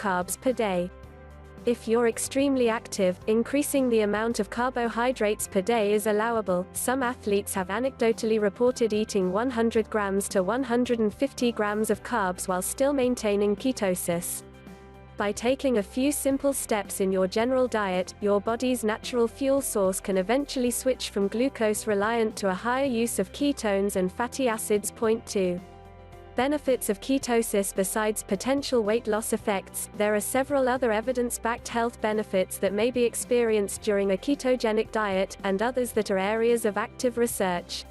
carbs per day. If you're extremely active, increasing the amount of carbohydrates per day is allowable. Some athletes have anecdotally reported eating 100 grams to 150 grams of carbs while still maintaining ketosis. By taking a few simple steps in your general diet, your body's natural fuel source can eventually switch from glucose-reliant to a higher use of ketones and fatty acids. Point 2. Benefits of ketosis. Besides potential weight loss effects, there are several other evidence-backed health benefits that may be experienced during a ketogenic diet, and others that are areas of active research.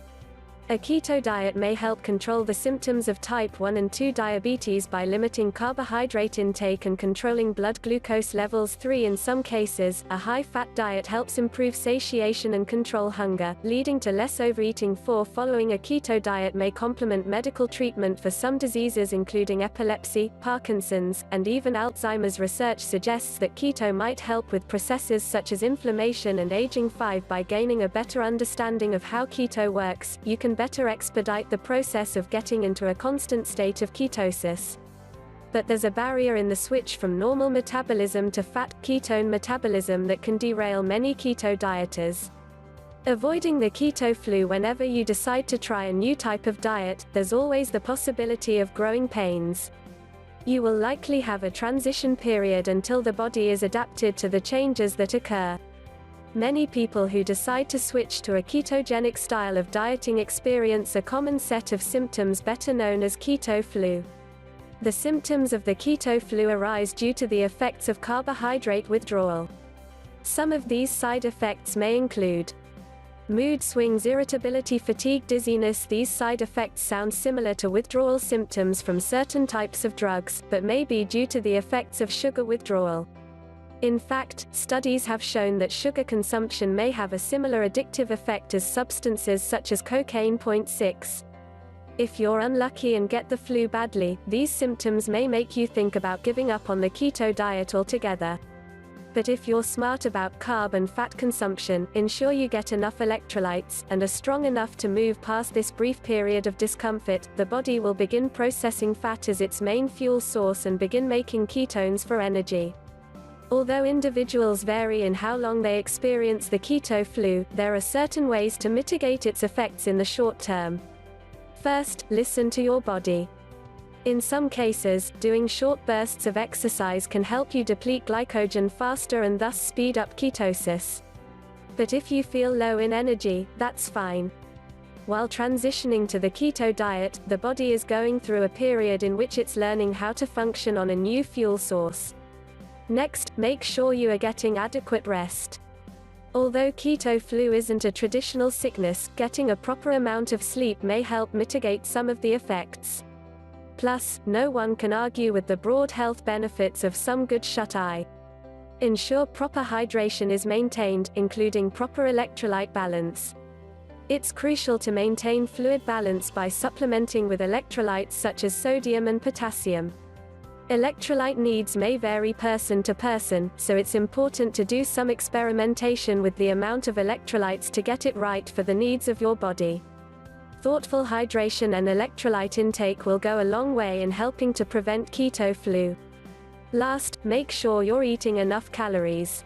A keto diet may help control the symptoms of type 1 and 2 diabetes by limiting carbohydrate intake and controlling blood glucose levels. 3. In some cases, a high-fat diet helps improve satiation and control hunger, leading to less overeating. 4. Following a keto diet may complement medical treatment for some diseases including epilepsy, Parkinson's, and even Alzheimer's. Research suggests that keto might help with processes such as inflammation and aging. 5. By gaining a better understanding of how keto works, you can better expedite the process of getting into a constant state of ketosis. But there's a barrier in the switch from normal metabolism to fat, ketone metabolism, that can derail many keto dieters. Avoiding the keto flu. Whenever you decide to try a new type of diet, there's always the possibility of growing pains. You will likely have a transition period until the body is adapted to the changes that occur. Many people who decide to switch to a ketogenic style of dieting experience a common set of symptoms better known as keto flu. The symptoms of the keto flu arise due to the effects of carbohydrate withdrawal. Some of these side effects may include mood swings, irritability, fatigue, dizziness. These side effects sound similar to withdrawal symptoms from certain types of drugs, but may be due to the effects of sugar withdrawal. In fact, studies have shown that sugar consumption may have a similar addictive effect as substances such as cocaine. Point 6. If you're unlucky and get the flu badly, these symptoms may make you think about giving up on the keto diet altogether. But if you're smart about carb and fat consumption, ensure you get enough electrolytes, and are strong enough to move past this brief period of discomfort, the body will begin processing fat as its main fuel source and begin making ketones for energy. Although individuals vary in how long they experience the keto flu, there are certain ways to mitigate its effects in the short term. First, listen to your body. In some cases, doing short bursts of exercise can help you deplete glycogen faster and thus speed up ketosis. But if you feel low in energy, that's fine. While transitioning to the keto diet, the body is going through a period in which it's learning how to function on a new fuel source. Next, make sure you are getting adequate rest. Although keto flu isn't a traditional sickness, getting a proper amount of sleep may help mitigate some of the effects. Plus, no one can argue with the broad health benefits of some good shut-eye. Ensure proper hydration is maintained, including proper electrolyte balance. It's crucial to maintain fluid balance by supplementing with electrolytes such as sodium and potassium. Electrolyte needs may vary person to person, so it's important to do some experimentation with the amount of electrolytes to get it right for the needs of your body. Thoughtful hydration and electrolyte intake will go a long way in helping to prevent keto flu. Last, make sure you're eating enough calories.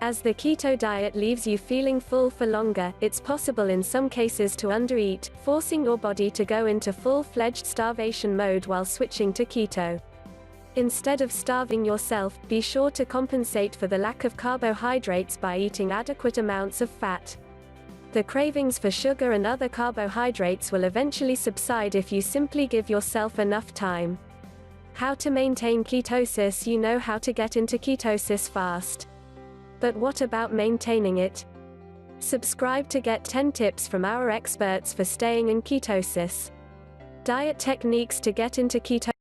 As the keto diet leaves you feeling full for longer, it's possible in some cases to undereat, forcing your body to go into full-fledged starvation mode while switching to keto. Instead of starving yourself, be sure to compensate for the lack of carbohydrates by eating adequate amounts of fat. The cravings for sugar and other carbohydrates will eventually subside if you simply give yourself enough time. How to maintain ketosis? You know how to get into ketosis fast. But what about maintaining it? Subscribe to get 10 tips from our experts for staying in ketosis. Diet techniques to get into ketosis.